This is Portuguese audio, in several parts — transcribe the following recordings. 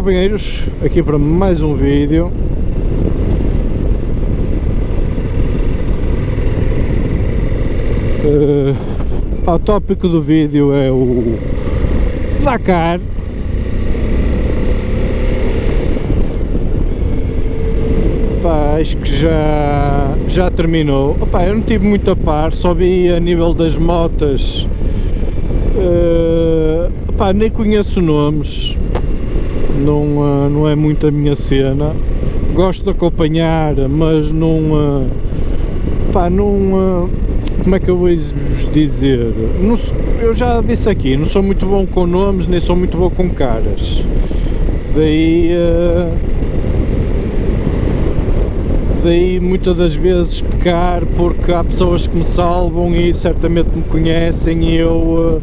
companheiros, aqui para mais um vídeo. O tópico do vídeo é o Dakar. Acho que já terminou. Eu não tive muito a par, só vi a nível das motas. Nem conheço nomes, não é muito a minha cena. Gosto de acompanhar, mas não, como é que eu vou vos dizer? Eu já disse aqui, não sou muito bom com nomes, nem sou muito bom com caras. Daí muitas das vezes pecar, porque há pessoas que me salvam e certamente me conhecem e eu,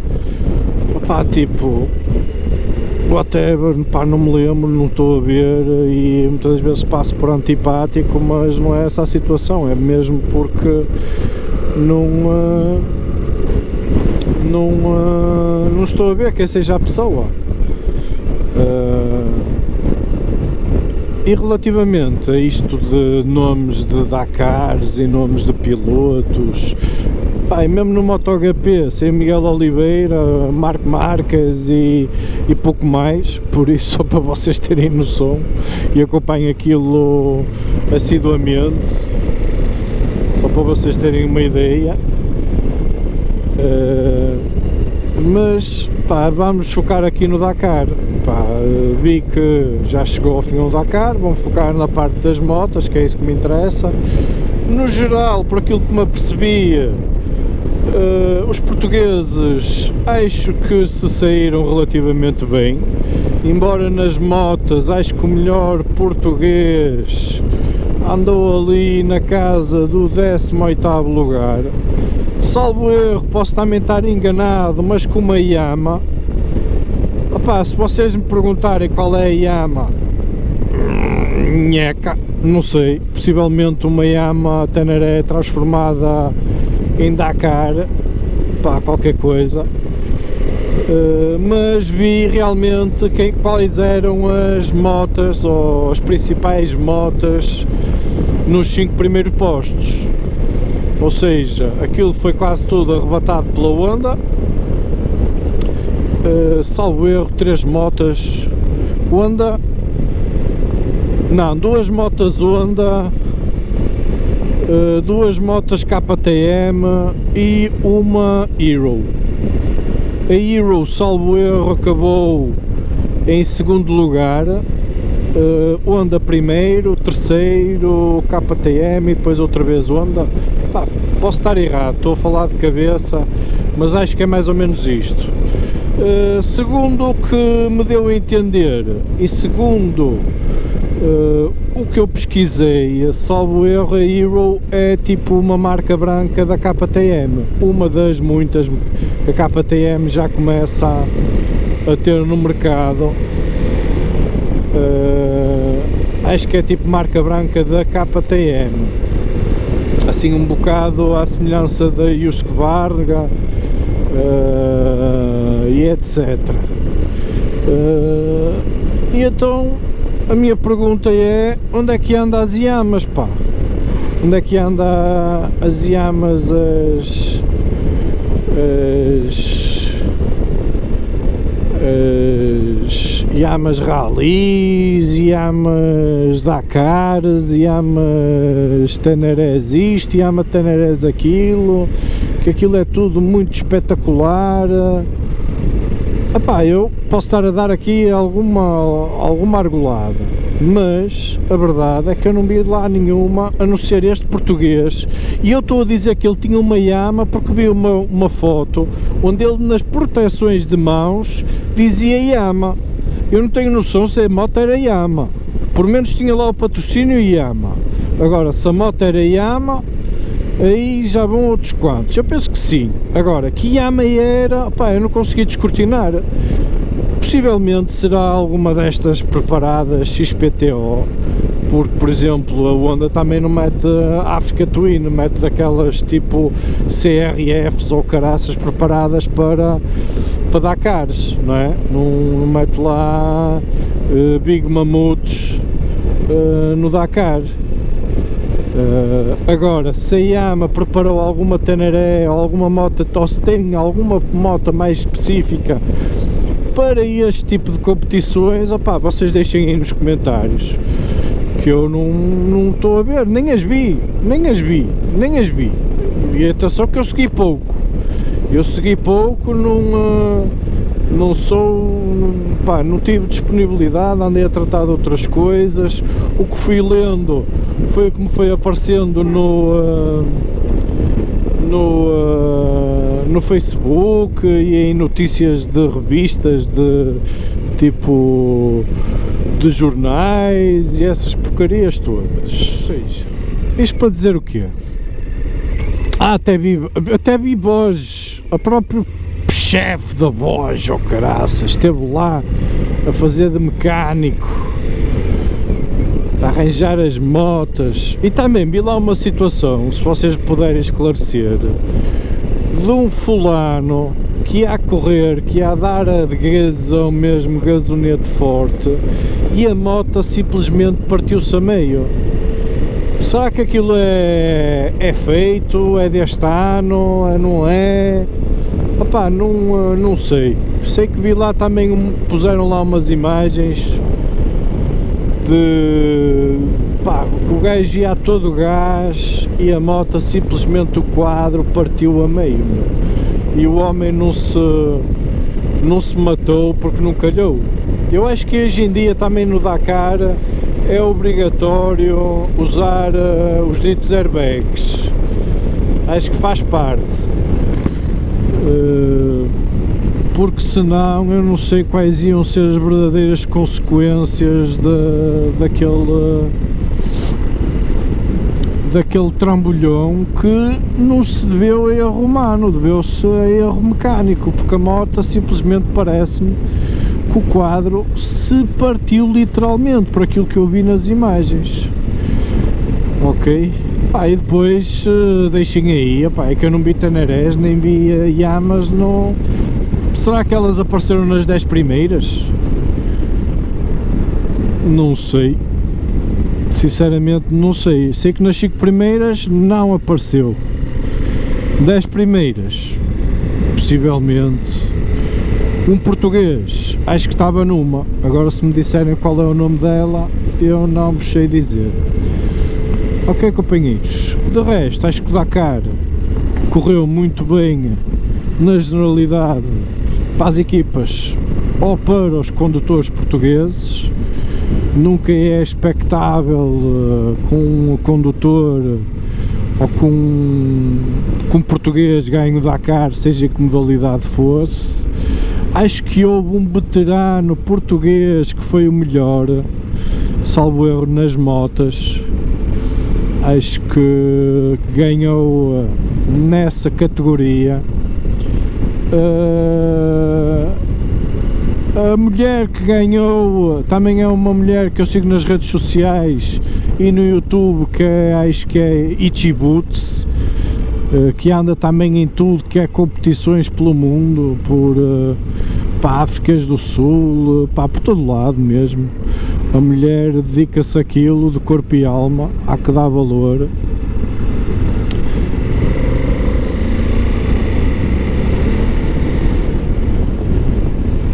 tipo, whatever, não me lembro, não estou a ver e muitas das vezes passo por antipático, mas não é essa a situação, é mesmo porque não estou a ver quem seja a pessoa. E relativamente a isto de nomes de Dakars e nomes de pilotos, mesmo no MotoGP, sem Miguel Oliveira, Marco Marques e pouco mais, por isso só para vocês terem noção, e acompanho aquilo assiduamente, só para vocês terem uma ideia. Mas vamos focar aqui no Dakar. Vi que já chegou ao fim do Dakar, vamos focar na parte das motas, que é isso que me interessa. No geral, por aquilo que me apercebi, os portugueses acho que se saíram relativamente bem, embora nas motas acho que o melhor português andou ali na casa do 18º lugar. Salvo erro, posso também estar enganado, mas com uma Yamaha. Se vocês me perguntarem qual é a Yamaha, nheca, não sei, possivelmente uma Yamaha Teneré transformada em Dakar, qualquer coisa. Mas vi realmente quais eram as motas, ou as principais motas nos 5 primeiros postos. Ou seja, aquilo foi quase tudo arrebatado pela Honda. Salvo erro, 3 motas Honda, não, 2 motas Honda, 2 motas KTM e uma Hero. A Hero, salvo erro, acabou em segundo lugar, Honda primeiro, terceiro, KTM e depois outra vez Honda. Posso estar errado, estou a falar de cabeça, mas acho que é mais ou menos isto. Segundo o que me deu a entender e segundo o que eu pesquisei, salvo erro, a Hero é tipo uma marca branca da KTM, uma das muitas que a KTM já começa a ter no mercado. Acho que é tipo marca branca da KTM, assim um bocado à semelhança da Husqvarna e etc. E então a minha pergunta é: onde é que anda as Yamas, Onde é que anda as Yamas, as Yamas Rallys, Yamas Dakars, Yamas Tenerés isto, Yama Tenerés aquilo, que aquilo é tudo muito espetacular. Eu posso estar a dar aqui alguma argolada, mas a verdade é que eu não vi lá nenhuma, a não ser este português, e eu estou a dizer que ele tinha uma Yamaha porque vi uma foto onde ele nas proteções de mãos dizia Yamaha. Eu não tenho noção se a moto era Yamaha, por menos tinha lá o patrocínio Yamaha. Agora, se a moto era Yamaha, aí já vão outros quantos. Eu penso que sim. Agora, que Yamaha era, eu não consegui descortinar. Possivelmente será alguma destas preparadas XPTO, porque, por exemplo, a Honda também não mete Africa Twin, mete daquelas tipo CRFs ou caraças preparadas para Dakars, não é? Não mete lá Big Mammoths no Dakar. Agora, se a Yamaha preparou alguma Teneré ou alguma moto, ou se tem alguma moto mais específica para este tipo de competições, opá, vocês deixem aí nos comentários, que eu não estou a ver, nem as vi. E atenção que eu segui pouco, não tive disponibilidade, andei a tratar de outras coisas. O que fui lendo foi o que me foi aparecendo no Facebook e em notícias de revistas de tipo de jornais e essas porcarias todas. Isto para dizer o quê? Até vi Bosch, a própria chefe da Bosch, oh caraças, esteve lá a fazer de mecânico, a arranjar as motas. E também vi lá uma situação, se vocês puderem esclarecer, de um fulano que ia a correr, que ia a dar a gasão mesmo, gasonete forte, e a moto simplesmente partiu-se a meio. Será que aquilo é feito? É deste ano? Não é? Opá, não sei. Sei que vi lá também, puseram lá umas imagens de que o gajo ia a todo gás e a moto simplesmente o quadro partiu a meio, meu. E o homem não se matou porque não calhou. Eu acho que hoje em dia também no Dakar é obrigatório usar os ditos airbags. Acho que faz parte. Porque senão eu não sei quais iam ser as verdadeiras consequências daquele trambolhão, que não se deveu a erro humano, deveu-se a erro mecânico, porque a moto simplesmente parece-me que o quadro se partiu literalmente, por aquilo que eu vi nas imagens. Ok? E depois deixem aí, é que eu não vi Tenerés, nem vi Yamas, não. Será que elas apareceram nas 10 primeiras? Não sei, sinceramente não sei. Sei que nas 5 primeiras não apareceu, 10 primeiras possivelmente. Um português, acho que estava numa. Agora, se me disserem qual é o nome dela, eu não vos sei dizer. Ok, companheiros, de resto acho que o Dakar correu muito bem na generalidade para as equipas ou para os condutores portugueses. Nunca é expectável com um condutor ou com um português ganhe o Dakar, seja que modalidade fosse. Acho que houve um veterano português que foi o melhor, salvo erro, nas motas. Acho que ganhou nessa categoria. A mulher que ganhou também é uma mulher que eu sigo nas redes sociais e no YouTube, que acho que é Ichibutsu, que anda também em tudo que é competições pelo mundo, para Áfricas do Sul, por todo lado mesmo. A mulher dedica-se àquilo de corpo e alma, há que dar valor.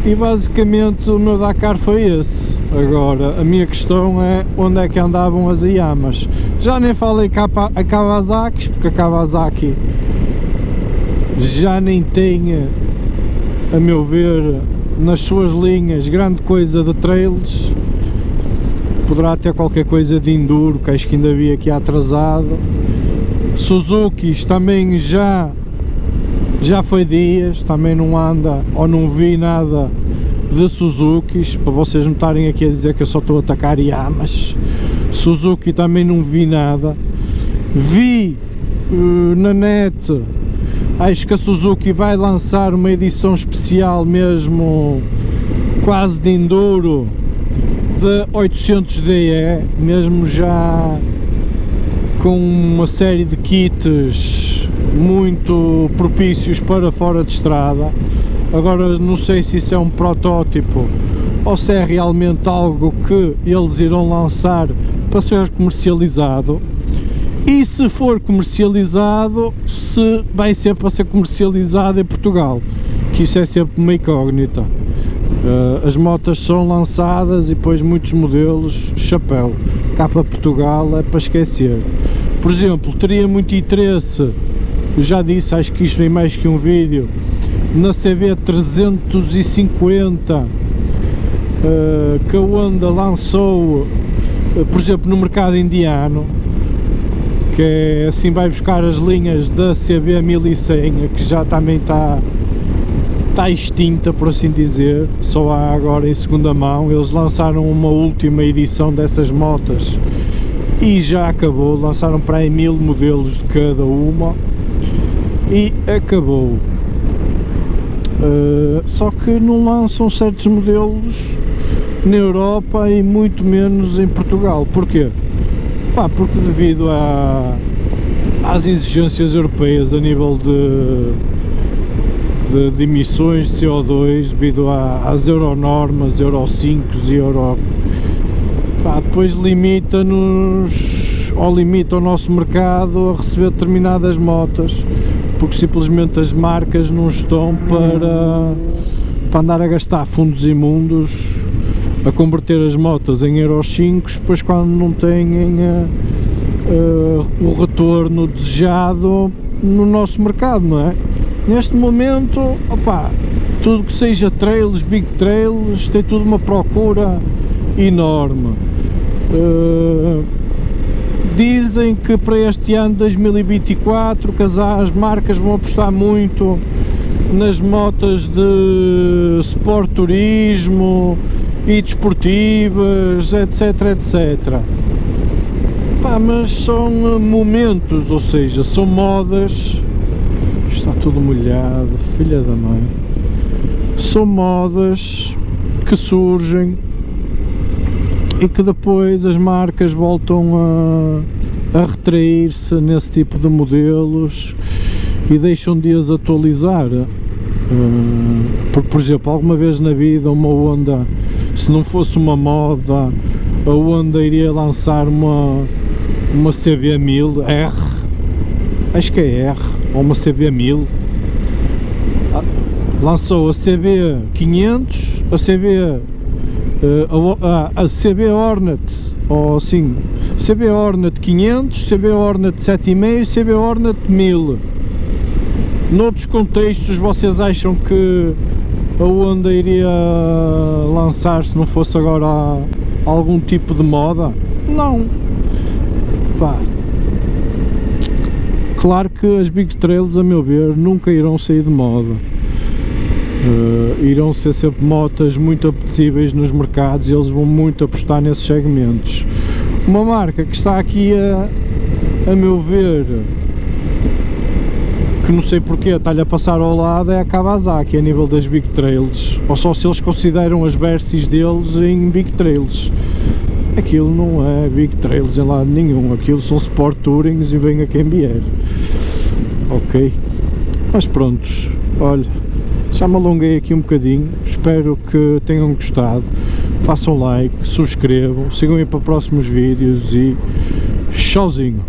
E basicamente o meu Dakar foi esse. Agora, a minha questão é onde é que andavam as Yamas. Já nem falei a Kawasaki, porque a Kawasaki já nem tem, a meu ver, nas suas linhas grande coisa de trails. Poderá ter qualquer coisa de enduro, que acho que ainda vi aqui atrasado. Suzukis também já foi dias, também não anda, ou não vi nada de Suzukis, para vocês não estarem aqui a dizer que eu só estou a atacar Yamas. Suzuki também não vi nada. Vi na net, acho que a Suzuki vai lançar uma edição especial mesmo, quase de enduro, de 800DE, mesmo já com uma série de kits muito propícios para fora de estrada. Agora não sei se isso é um protótipo ou se é realmente algo que eles irão lançar para ser comercializado, e se for comercializado, se vai ser para ser comercializado em Portugal, que isso é sempre uma incógnita. As motas são lançadas e depois muitos modelos, chapéu, cá para Portugal é para esquecer. Por exemplo, teria muito interesse, eu já disse, acho que isto vem mais que um vídeo, na CB350, que a Honda lançou, por exemplo, no mercado indiano, que é assim, vai buscar as linhas da CB1100, que já também está extinta, por assim dizer, só há agora em segunda mão. Eles lançaram uma última edição dessas motas e já acabou, lançaram para aí 1000 modelos de cada uma e acabou. Só que não lançam certos modelos na Europa e muito menos em Portugal. Porquê? Porque devido às exigências europeias a nível de emissões de CO2, devido às Euronormas, Euro 5 e Euro... depois limita-nos, ou limita o nosso mercado a receber determinadas motas, porque simplesmente as marcas não estão para andar a gastar fundos imundos a converter as motas em Euro 5, depois quando não têm o retorno desejado no nosso mercado, não é? Neste momento, tudo que seja trails, big trails, tem tudo uma procura enorme. Dizem que para este ano 2024 que as marcas vão apostar muito nas motas de sport turismo e desportivas, etc, etc. Mas são momentos, ou seja, são modas. Está tudo molhado, filha da mãe. São modas que surgem e que depois as marcas voltam a retrair-se nesse tipo de modelos e deixam de as atualizar. Porque, por exemplo, alguma vez na vida uma Honda, se não fosse uma moda, a Honda iria lançar uma CB1000 R, acho que é R, ou uma CB1000, lançou a CB500, a CB Hornet, ou assim, CB Hornet 500, CB Hornet 7,5, CB Hornet 1000. Noutros contextos vocês acham que a Honda iria lançar se não fosse agora algum tipo de moda? Não. Claro que as Big Trails, a meu ver, nunca irão sair de moda. Irão ser sempre motas muito apetecíveis nos mercados e eles vão muito apostar nesses segmentos. Uma marca que está aqui a meu ver, que não sei porque está-lhe a passar ao lado, é a Kawasaki a nível das Big Trails, ou só se eles consideram as Versys deles em Big Trails. Aquilo não é Big Trails em lado nenhum, aquilo são Sport Tourings e venha quem vier. Ok, mas prontos, olha, já me alonguei aqui um bocadinho, espero que tenham gostado, façam like, subscrevam, sigam aí para próximos vídeos e tchauzinho.